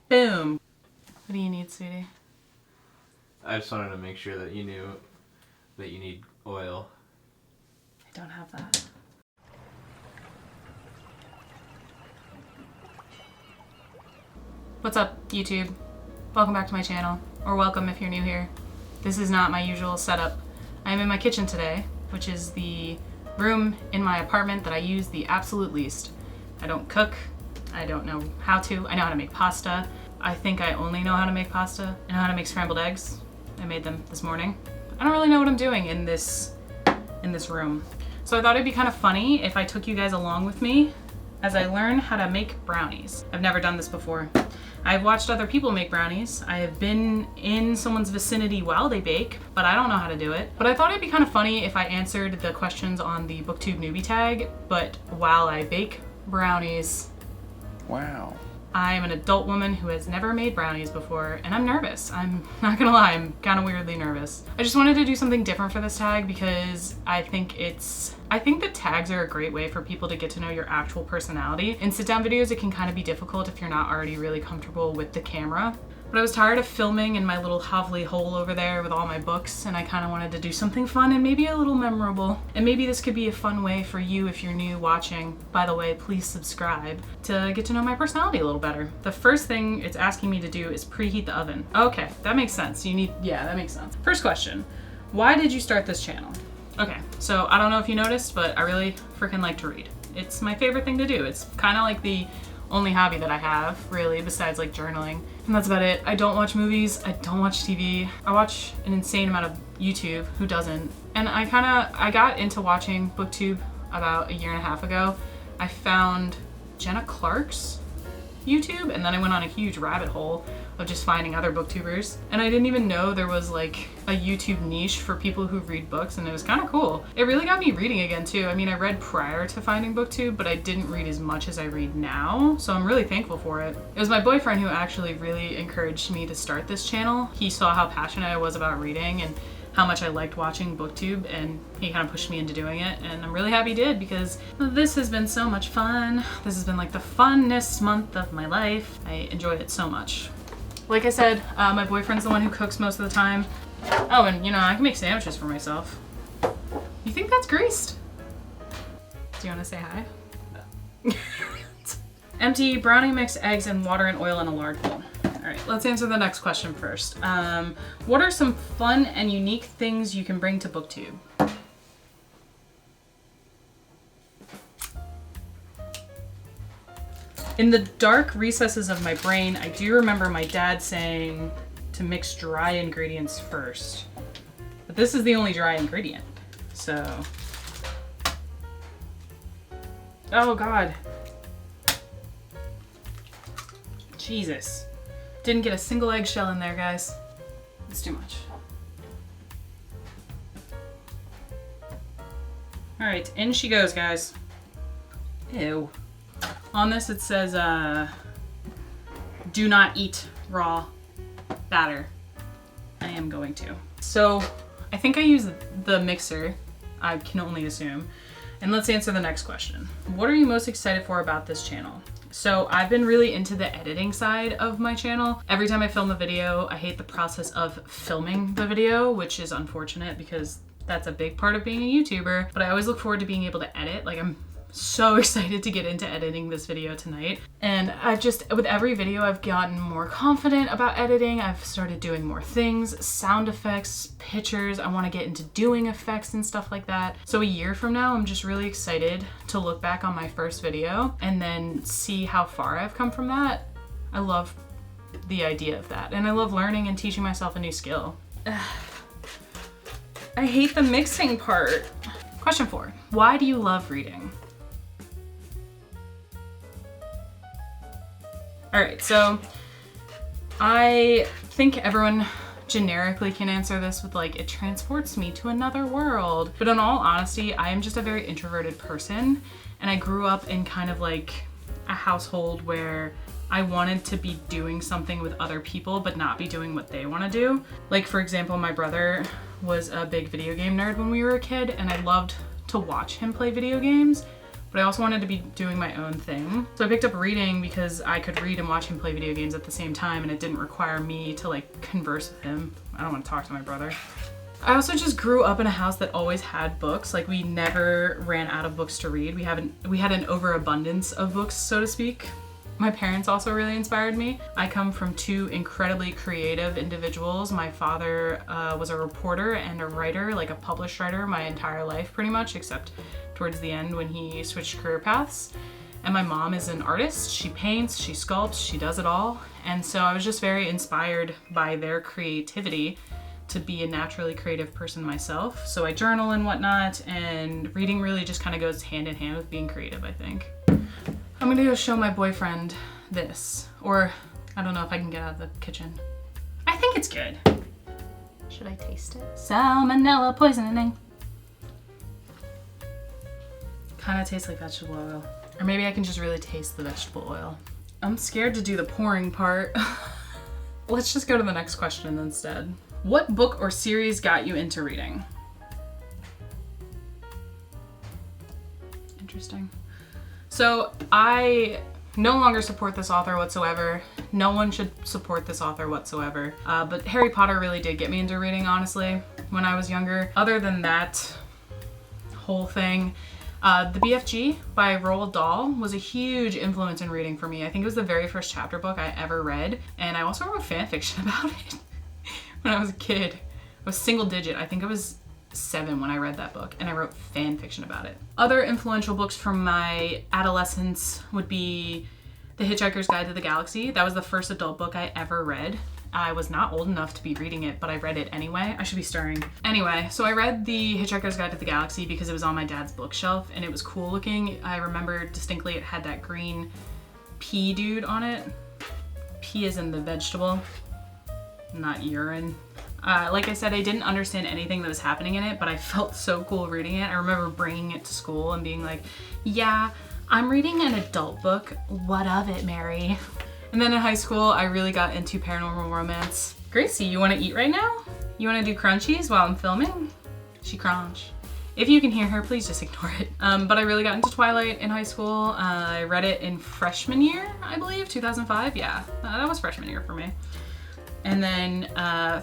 Boom. What do you need, sweetie? I just wanted to make sure that you knew that you need oil. I don't have that. What's up, YouTube? Welcome back to my channel, or welcome if you're new here. This is not my usual setup. I'm in my kitchen today, which is the room in my apartment that I use the absolute least. I don't cook. I don't know how to. I know how to make pasta. I think I only know how to make pasta. I know how to make scrambled eggs. I made them this morning. I don't really know what I'm doing in this room. So I thought it'd be kind of funny if I took you guys along with me as I learn how to make brownies. I've never done this before. I've watched other people make brownies. I have been in someone's vicinity while they bake, but I don't know how to do it. But I thought it'd be kind of funny if I answered the questions on the BOOKTUBE newbie tag, but while I bake brownies. Wow. I am an adult woman who has never made brownies before, and I'm nervous. I'm not gonna lie, I'm kind of weirdly nervous. I just wanted to do something different for this tag because I think that tags are a great way for people to get to know your actual personality. In sit-down videos, it can kind of be difficult if you're not already really comfortable with the camera. But I was tired of filming in my little hovely hole over there with all my books, and I kind of wanted to do something fun and maybe a little memorable. And maybe this could be a fun way for you if you're new watching. By the way, please subscribe to get to know my personality a little better. The first thing it's asking me to do is preheat the oven. Okay, that makes sense. Yeah, that makes sense. First question, why did you start this channel? Okay, so I don't know if you noticed, but I really freaking like to read. It's my favorite thing to do. It's kind of like the only hobby that I have, really, besides like journaling. And that's about it. I don't watch movies, I don't watch TV. I watch an insane amount of YouTube, who doesn't? And I got into watching BookTube about 1.5 years ago. I found Jenna Clark's YouTube, and then I went on a huge rabbit hole of just finding other booktubers. And I didn't even know there was like a YouTube niche for people who read books, and it was kind of cool. It really got me reading again too. I mean, I read prior to finding BookTube, but I didn't read as much as I read now, so I'm really thankful for it. It was my boyfriend who actually really encouraged me to start this channel. He saw how passionate I was about reading and how much I liked watching BookTube, and he kind of pushed me into doing it, and I'm really happy he did because this has been so much fun. This has been like the funnest month of my life. I enjoyed it so much. Like I said, my boyfriend's the one who cooks most of the time. Oh, and you know, I can make sandwiches for myself. You think that's greased? Do you want to say hi? No. Empty brownie mix, eggs, and water and oil in a lard bowl. All right, let's answer the next question first. What are some fun and unique things you can bring to BookTube? In the dark recesses of my brain, I do remember my dad saying to mix dry ingredients first. But this is the only dry ingredient, so. Oh God. Jesus. Didn't get a single eggshell in there, guys. It's too much. All right, in she goes, guys. Ew. On this it says, do not eat raw batter. I am going to. So I think I use the mixer, I can only assume. And let's answer the next question. What are you most excited for about this channel? So I've been really into the editing side of my channel. Every time I film a video, I hate the process of filming the video, which is unfortunate because that's a big part of being a YouTuber. But I always look forward to being able to edit. Like, I'm so excited to get into editing this video tonight. And with every video, I've gotten more confident about editing. I've started doing more things, sound effects, pictures. I want to get into doing effects and stuff like that. So 1 year from now, I'm just really excited to look back on my first video and then see how far I've come from that. I love the idea of that. And I love learning and teaching myself a new skill. I hate the mixing part. Question 4, why do you love reading? All right, so I think everyone generically can answer this with like, it transports me to another world. But in all honesty, I am just a very introverted person. And I grew up in kind of like a household where I wanted to be doing something with other people, but not be doing what they want to do. Like, for example, my brother was a big video game nerd when we were a kid, and I loved to watch him play video games. but I also wanted to be doing my own thing. So I picked up reading because I could read and watch him play video games at the same time, and it didn't require me to like converse with him. I don't want to talk to my brother. I also just grew up in a house that always had books. Like we never ran out of books to read. We had an overabundance of books, so to speak. My parents also really inspired me. I come from two incredibly creative individuals. My father was a reporter and a writer, like a published writer my entire life pretty much, except towards the end when he switched career paths. And my mom is an artist. She paints, she sculpts, she does it all. And so I was just very inspired by their creativity to be a naturally creative person myself. So I journal and whatnot, and reading really just kind of goes hand in hand with being creative, I think. I'm gonna go show my boyfriend this, or I don't know if I can get out of the kitchen. I think it's good. Should I taste it? Salmonella poisoning. Kind of tastes like vegetable oil. Or maybe I can just really taste the vegetable oil. I'm scared to do the pouring part. Let's just go to the next question instead. What book or series got you into reading? Interesting. So I no longer support this author whatsoever. No one should support this author whatsoever. But Harry Potter really did get me into reading, honestly, when I was younger. Other than that whole thing, the BFG by Roald Dahl was a huge influence in reading for me. I think it was the very first chapter book I ever read. And I also wrote fan fiction about it when I was a kid. I was single digit. I think I was 7 when I read that book, and I wrote fan fiction about it. Other influential books from my adolescence would be The Hitchhiker's Guide to the Galaxy. That was the first adult book I ever read. I was not old enough to be reading it, but I read it anyway. I should be stirring. Anyway, so I read The Hitchhiker's Guide to the Galaxy because it was on my dad's bookshelf and it was cool looking. I remember distinctly it had that green pea dude on it. Pea is in the vegetable, not urine. Like I said, I didn't understand anything that was happening in it, but I felt so cool reading it. I remember bringing it to school and being like, yeah, I'm reading an adult book. What of it, Mary? And then in high school, I really got into paranormal romance. Gracie, you want to eat right now? You want to do crunchies while I'm filming? She crunch. If you can hear her, please just ignore it. But I really got into Twilight in high school. I read it in freshman year, I believe, 2005. Yeah, that was freshman year for me. And then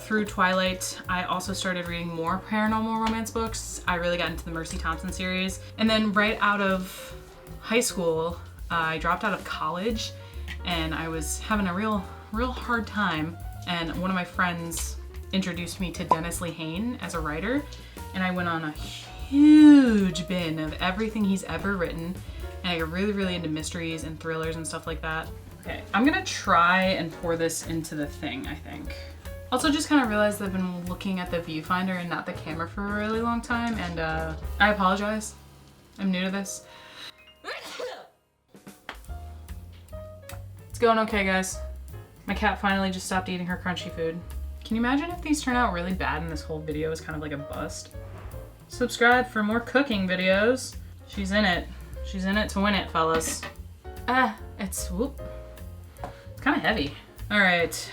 through Twilight, I also started reading more paranormal romance books. I really got into the Mercy Thompson series. And then right out of high school, I dropped out of college and I was having a real hard time. And one of my friends introduced me to Dennis Lehane as a writer. And I went on a huge bin of everything he's ever written. And I got really into mysteries and thrillers and stuff like that. Okay, I'm gonna try and pour this into the thing, I think. Also just kind of realized that I've been looking at the viewfinder and not the camera for a really long time, and I apologize. I'm new to this. It's going okay, guys. My cat finally just stopped eating her crunchy food. Can you imagine if these turn out really bad and this whole video is kind of like a bust? Subscribe for more cooking videos. She's in it. She's in it to win it, fellas. It's whoop. Kind of heavy. All right,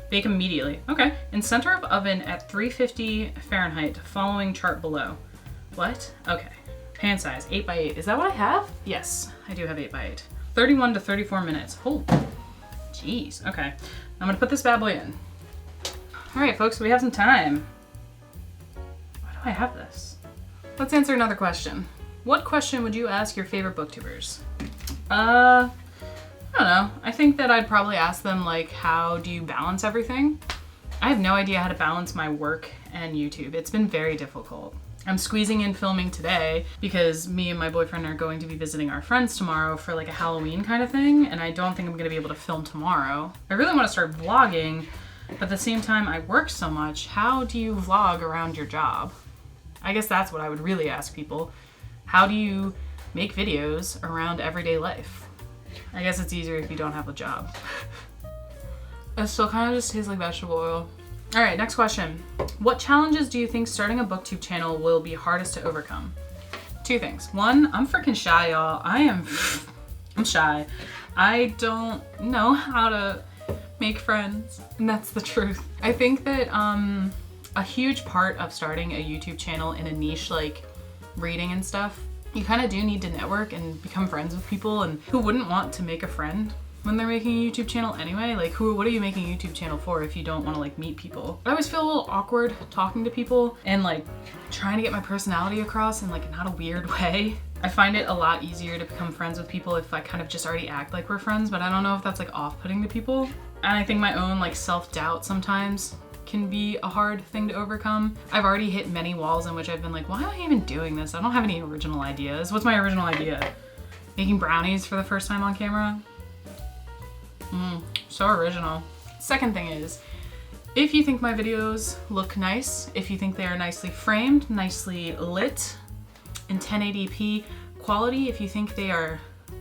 bake immediately. Okay, in center of oven at 350 Fahrenheit, following chart below. What? Okay, pan size, 8x8. Is that what I have? Yes, I do have 8x8. 31 to 34 minutes. Oh, jeez. Okay, I'm gonna put this bad boy in. All right, folks, we have some time. Why do I have this? Let's answer another question. What question would you ask your favorite booktubers? I don't know. I think that I'd probably ask them, like, how do you balance everything? I have no idea how to balance my work and YouTube. It's been very difficult. I'm squeezing in filming today because me and my boyfriend are going to be visiting our friends tomorrow for like a Halloween kind of thing, and I don't think I'm gonna be able to film tomorrow. I really want to start vlogging, but at the same time I work so much. How do you vlog around your job? I guess that's what I would really ask people. How do you make videos around everyday life? I guess it's easier if you don't have a job. It still kind of just tastes like vegetable oil. All right, next question. What challenges do you think starting a booktube channel will be hardest to overcome? 2 things. 1, I'm freaking shy, y'all. I'm shy. I don't know how to make friends, and that's the truth. I think that a huge part of starting a YouTube channel in a niche like reading and stuff you kind of do need to network and become friends with people, and who wouldn't want to make a friend when they're making a YouTube channel anyway? Like what are you making a YouTube channel for if you don't want to like meet people? I always feel a little awkward talking to people and like trying to get my personality across in like not a weird way. I find it a lot easier to become friends with people if I kind of just already act like we're friends, but I don't know if that's like off-putting to people. And I think my own like self-doubt sometimes can be a hard thing to overcome. I've already hit many walls in which I've been like, why am I even doing this? I don't have any original ideas. What's my original idea? Making brownies for the first time on camera? So original. Second thing is, if you think my videos look nice, if you think they are nicely framed, nicely lit, in 1080p quality, if you think they are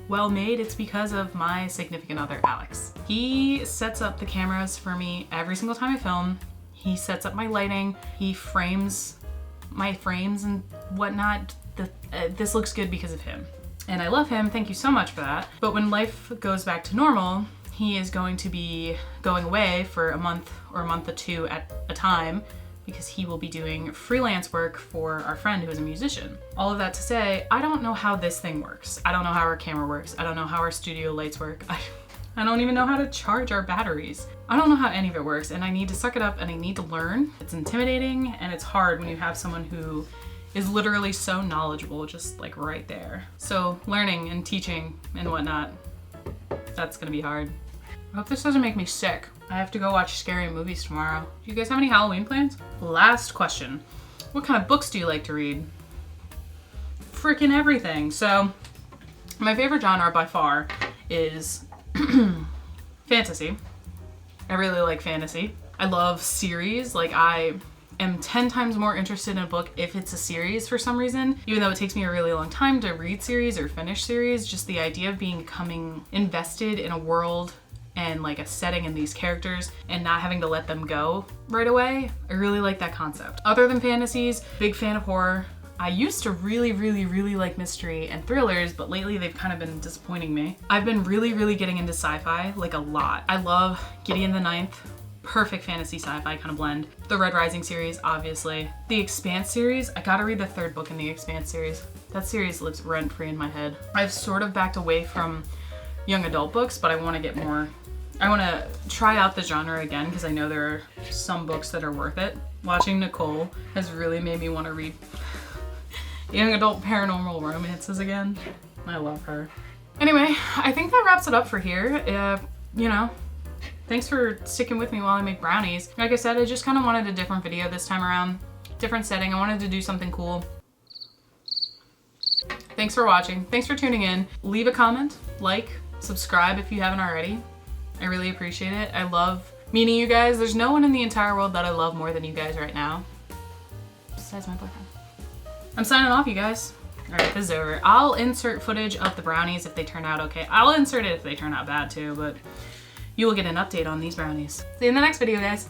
well made, it's because of my significant other, Alex. He sets up the cameras for me every single time I film. He sets up my lighting. He frames my frames and whatnot. This looks good because of him. And I love him, thank you so much for that. But when life goes back to normal, he is going to be going away for a month or a month or two at a time, because he will be doing freelance work for our friend who is a musician. All of that to say, I don't know how this thing works. I don't know how our camera works. I don't know how our studio lights work. I don't even know how to charge our batteries. I don't know how any of it works, and I need to suck it up and I need to learn. It's intimidating and it's hard when you have someone who is literally so knowledgeable just like right there. So learning and teaching and whatnot, that's gonna be hard. I hope this doesn't make me sick. I have to go watch scary movies tomorrow. Do you guys have any Halloween plans? Last question. What kind of books do you like to read? Freaking everything. So my favorite genre by far is fantasy. I really like fantasy. I love series. Like I am 10 times more interested in a book if it's a series for some reason. Even though it takes me a really long time to read series or finish series, just the idea of becoming invested in a world and like a setting and these characters and not having to let them go right away. I really like that concept. Other than fantasies, big fan of horror. I used to really like mystery and thrillers, but lately they've kind of been disappointing me. I've been really getting into sci-fi, like a lot. I love Gideon the Ninth, perfect fantasy sci-fi kind of blend. The Red Rising series, obviously. The Expanse series, I gotta read the third book in the Expanse series. That series lives rent-free in my head. I've sort of backed away from young adult books, but I want to get more. I want to try out the genre again because I know there are some books that are worth it. Watching Nicole has really made me want to read young adult paranormal romances again. I love her. Anyway, I think that wraps it up for here. You know, thanks for sticking with me while I make brownies. Like I said, I just kind of wanted a different video this time around. Different setting. I wanted to do something cool. Thanks for watching. Thanks for tuning in. Leave a comment, like, subscribe if you haven't already. I really appreciate it. I love meeting you guys. There's no one in the entire world that I love more than you guys right now. Besides my boyfriend. I'm signing off, you guys. All right, this is over. I'll insert footage of the brownies if they turn out okay. I'll insert it if they turn out bad too, but you will get an update on these brownies. See you in the next video, guys.